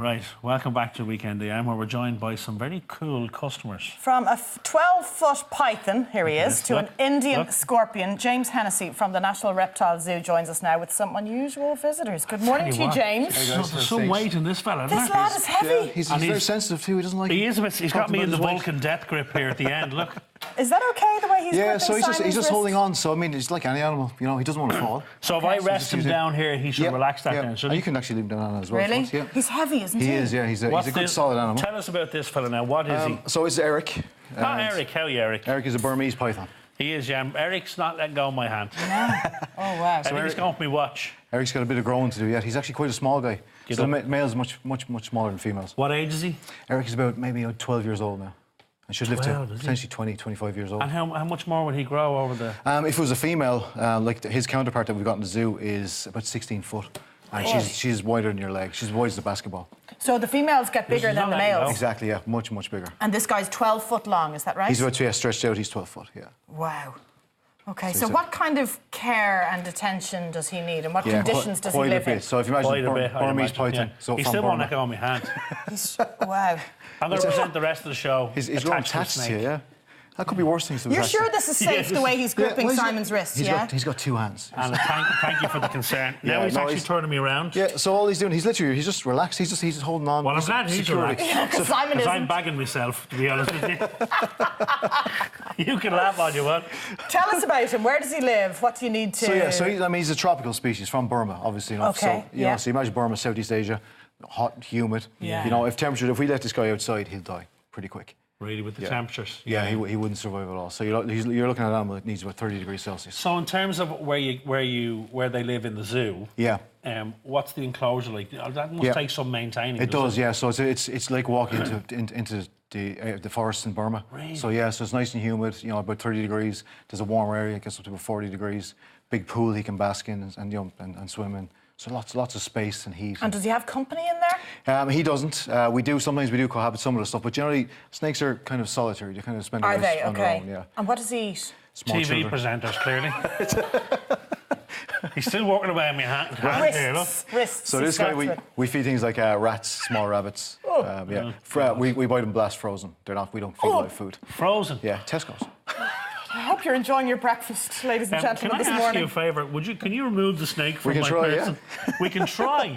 Right, welcome back to Weekend AM, where we're joined by some very cool customers. From a 12-foot python, here he is, to an Indian scorpion, James Hennessy from the National Reptiles Zoo joins us now with some unusual visitors. Good morning to you, James. There's some weight in this fella, isn't This there? lad is heavy. Yeah, he's very sensitive too. He doesn't like. He is a bit. He's got me in the Vulcan death grip here at the end. Look. Is that okay, the way he's Yeah, gripping so he's Simon's just wrist? holding on. So I mean, it's like any animal. You know, he doesn't want to fall. So if I rest him down here, he should relax that down, And shouldn't you he? can actually leave him down as well. Really? if you want, yeah. He's heavy, isn't he? He is. Yeah, he's a good solid animal. Tell us about this fella now. What is he? So it's Eric. Eric. How are you, Eric? Eric is a Burmese python. He is, yeah. Eric's not letting go of my hand. No. Oh, wow. I think he's going for me watch. Eric's got a bit of growing to do yet. He's actually quite a small guy. So the males much smaller than females. What age is he? Eric is about maybe 12 years old now. And should live to 12, is he? potentially 20, 25 years old. And how much more would he grow over the... If it was a female, like his counterpart that we've got in the zoo is about 16 foot. And she's wider than your leg. She's wide as a basketball. So the females get bigger than the males? Exactly, yeah. Much bigger. And this guy's 12 foot long, is that right? He's about, stretched out, he's 12 foot, yeah. Wow. OK, so what kind of care and attention does he need, and what conditions does he quite live a bit. in? So if you imagine Burmese python, so he from still won't Burma. let go of my hand. Wow. I'm going to present the rest of the show. He's growing attached to you, yeah. That could be worse things to be You're attached sure to. this is safe, the way he's gripping Simon's wrist, yeah? He's got two hands. And thank you for the concern. Now he's actually turning me around. Yeah, so all he's doing, he's just relaxed. He's just holding on. Well, I'm glad he's relaxed. Because Simon isn't. I'm bagging myself, to be honest with you. You can laugh all you want. Tell us about him. Where does he live? What do you need to... So he's a tropical species from Burma, obviously enough. Okay, So, you know, so imagine Burma, Southeast Asia, hot, humid. Yeah. You know, if we let this guy outside, he'll die pretty quick. Really, with the temperatures. Yeah, he wouldn't survive at all. So you're looking at an animal that needs about 30 degrees Celsius. So in terms of where they live in the zoo, yeah. What's the enclosure like? That must take some maintaining. It does, yeah. So it's like walking into the forests in Burma. Really? So yeah, so it's nice and humid. You know, about 30 degrees. There's a warm area. It gets up to about 40 degrees. Big pool he can bask in and swim in. So lots of space and heat. And does he have company in there? He doesn't. Sometimes we do cohabit some of the stuff, but generally snakes are kind of solitary. They kind of spend their lives on their own. Yeah. And what does he eat? Small TV children. presenters, clearly. He's still walking away on my hand here, look. Wrists. So this guy, we feed things like rats, small rabbits. We buy them blast frozen. We don't feed live food. Frozen? Yeah, Tesco's. I hope you're enjoying your breakfast, ladies and gentlemen, this Can I ask morning. you a favour? Can you remove the snake from my person? Yeah. We can try.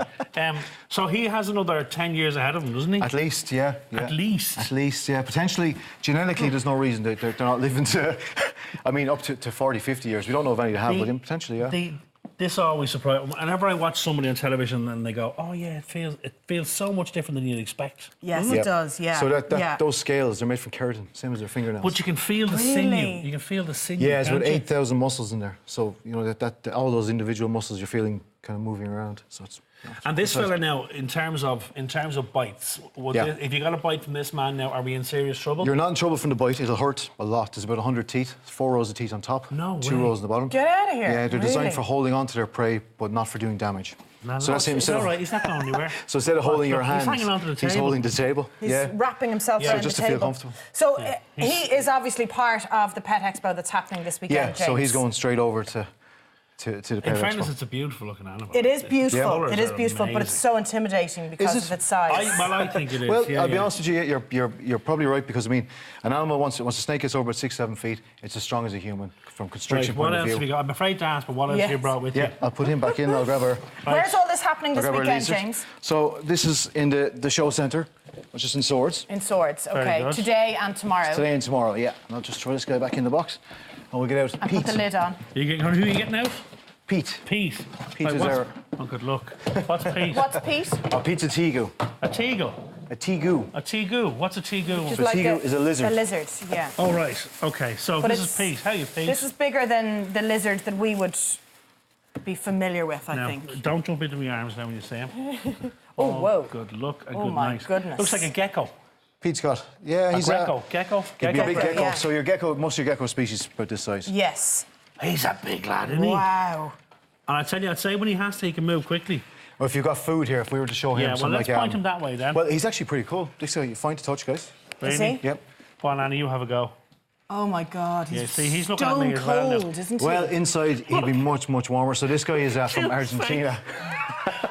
So he has another 10 years ahead of him, doesn't he? At least, yeah. At least? At least, yeah. Potentially, genetically, there's no reason they're not living to, I mean, up to 40, 50 years. We don't know if any to have, but potentially, yeah. This always surprises me. Whenever I watch somebody on television and they go, oh, yeah, it feels so much different than you'd expect. Yes, it does, yeah. So those scales, they're made from keratin, same as their fingernails. But you can feel the sinew. You can feel the sinew. Yeah, it's about 8,000 muscles in there. So, you know, all those individual muscles you're feeling kind of moving around. So it's... And this fella now, in terms of bites, if you got a bite from this man now, are we in serious trouble? You're not in trouble from the bite. It'll hurt a lot. There's about 100 teeth, 4 rows of teeth on top, 2 rows on the bottom. Get out of here. Yeah, they're designed for holding on to their prey, but not for doing damage. So that's instead all right. He's not going anywhere. So instead of holding your hand, he's hanging onto the table. He's holding the table. He's wrapping himself around just the to table. feel comfortable. So he is obviously part of the Pet Expo that's happening this weekend, Yeah, so he's going straight over to the Pet In Expo. fairness, it's a beautiful looking animal. It is beautiful. Yeah. It is beautiful, but it's so intimidating because of its size. I think it is. Well, I'll be honest with you, you're probably right, because I mean, an animal once a snake gets over about 6-7 feet, it's as strong as a human from constriction point of view. What else have you got? I'm afraid to ask, but what else have you brought with you? Yeah, I'll put him back in. I'll grab her. Where's all this happening this weekend, James? So this is in the show centre, which is in Swords. In Swords, okay. Today and tomorrow. Today and tomorrow, yeah. And I'll just throw this guy back in the box, and we'll get out. And put the lid on. Who are you getting out? Pete. Pete. Pete is our... Oh, good luck. What's Pete? What's Pete? Oh, Pete's a tegu. A teagle? A tegu. A tegu. What's a tegu? Just A tegu is a lizard. A lizard, yeah. Oh, right. OK, so this is Pete. How are you, Pete? This is bigger than the lizard that we would be familiar with, I think. Don't jump into my arms now when you see him. Oh, whoa. Good luck. Oh, my goodness. Looks like a gecko. Pete's got... Yeah, he's a gecko. He'd be a big gecko. Yeah. So most of your gecko species are about this size. Yes. He's a big lad, isn't he? Wow. And I tell you, I'd say when he has to, he can move quickly. Well, if you've got food here, if we were to show him something like... Yeah, well, let's point him that way then. Well, he's actually pretty cool. This guy, fine to touch, guys. Really? Is he? Yep. Go on, Annie, you have a go. Oh, my God. He's looking at me as well now. Stone cold, isn't he? Well, inside, he'd be much, much warmer. So this guy is from Argentina.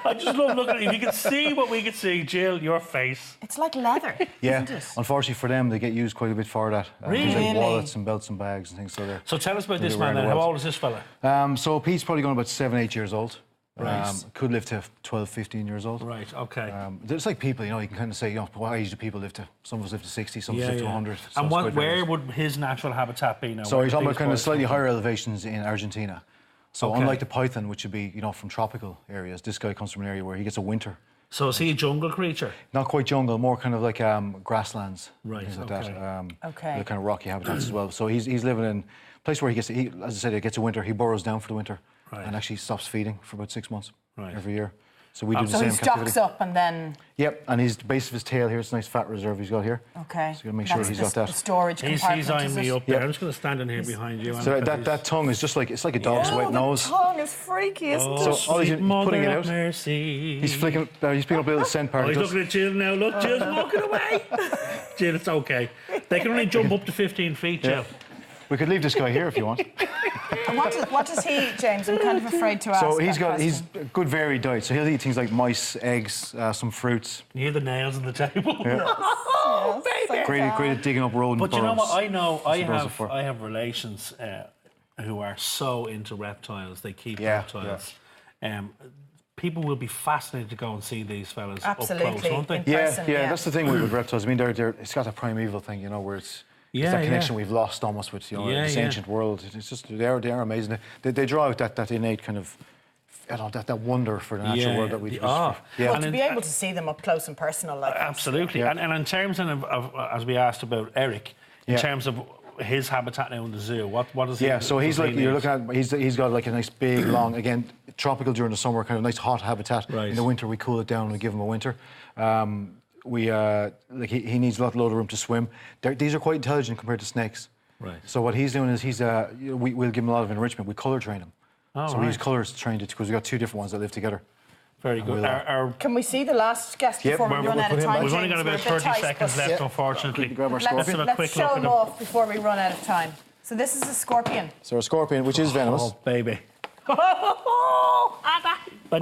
I just love looking at you. If you could see what we could see, Jill, your face. It's like leather, Yeah, isn't it? unfortunately for them, they get used quite a bit for that. Things Really? like wallets and belts and bags and things. So tell us about Really this man around then. the How world. old is this fella? So Pete's probably going about 7, 8 years old. Right. Could live to 12, 15 years old. Right, okay. It's like people, you can kind of say, what age do people live to? Some of us live to 60, some of us live to 100. So And it's quite where various. would his natural habitat be now? So Where you're the talking about biggest kind of birds slightly come from? higher elevations in Argentina. So Okay. unlike the python, which would be, from tropical areas, this guy comes from an area where he gets a winter. So is he a jungle creature? Not quite jungle, more kind of like grasslands. Right, Things like okay. that. Okay. The kind of rocky habitats as well. So he's living in a place where as I said, he gets a winter. He burrows down for the winter Right. and actually stops feeding for about 6 months Right. every year. So we do the So same he captivity. stocks up and then... Yep, and he's the base of his tail here. It's a nice fat reserve he's got here. Okay. So you gotta make sure That's he's the, got that. the storage He's compartment, eyeing is me it? up there. Yeah. I'm just going to stand in here behind you. So that tongue is just like, it's like a dog's wet nose. The tongue is freaky, isn't Oh, it? So all he's sweet mother putting it of out. mercy. He's picking up a little scent Oh, part. he's looking at Jill now. Look, Jill's walking away. Jill, it's okay. They can only jump up to 15 feet, Jill. We could leave this guy here if you want. And what does he, James? I'm kind of afraid to ask. So that he's question. a good varied diet. So he'll eat things like mice, eggs, some fruits. You hear the nails on the table? Oh, baby. Great at digging up rodent But you know burrows. what? I know I That's what those are have for. I have relations who are so into reptiles. They keep Yeah, reptiles. People will be fascinated to go and see these fellas Absolutely. up close, won't they? In Yeah, person, yeah, yeah. that's the thing with reptiles. I mean, it's got that primeval thing, where it's that connection we've lost almost with this ancient world. It's just they are amazing. They draw out that innate kind of that wonder for the natural world that we. Well, And to in- be able to see them up close and personal, like Absolutely. Yeah. And in terms of as we asked about Eric, in Yeah. terms of his habitat now in the zoo, what is he? Yeah, so he's does like he you're need? looking at. He's got like a nice big long again tropical during the summer, kind of nice hot habitat. Right. In the winter we cool it down and we give him a winter. He needs a load of room to swim. These are quite intelligent compared to snakes. Right. So what he's doing is we'll give him a lot of enrichment. We colour train him. Oh, so we use right. colours to train it because we've got 2 different ones that live together. Very good. we'll, Can we see the last guest Yep, before we we'll run out put of him time? back. We've only got James? about We're a bit 30 tight, seconds but left, unfortunately. Grab our Let's, scorpion. have a let's quick show look at him him. off before we run out of time. So this is a scorpion. So a scorpion, which is venomous. Oh, baby. But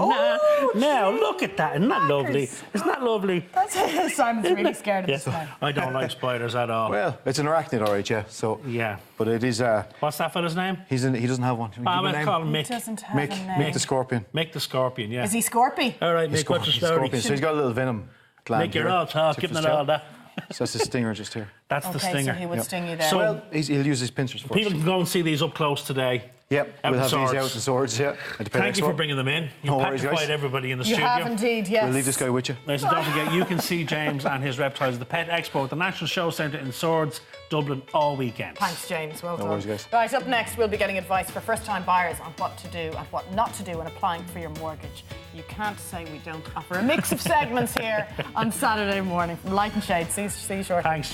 now, look at that. Isn't that lovely? Isn't that lovely? That's Simon's really scared of this Yeah. man. I don't like spiders at all. Well, it's an arachnid, all right, yeah. So Yeah. but it is. What's that fella's name? He doesn't have one. Can we give him a I'm name? call him He Mick. doesn't have Mick, a Mick name. the scorpion. Mick the Scorpion, yeah. Is he Scorpy? All right, Mick, what's the story? Scorpion. So he's got a little venom gland. Mick, you're here. all talk, Tip giving of it his all tail. that. So that's the stinger just here. That's the Okay, stinger. so he would sting you there. So- Well, he'll use his pincers for People us. can go and see these up close today. Yep, Out we'll the have these swords. out the swords, yeah. At the Pet Thank you Expo. for bringing them in. You No worries, petrified guys. everybody in the You studio. have indeed, yes. We'll leave this guy with you. Now, so don't forget, you can see James and his reptiles at the Pet Expo at the National Show Centre in Swords, Dublin, all weekend. Thanks, James. Well done. worries, guys. Right, up next, we'll be getting advice for first-time buyers on what to do and what not to do when applying for your mortgage. You can't say we don't offer a mix of segments here on Saturday morning from Light and Shade. See you shortly. Thanks, James.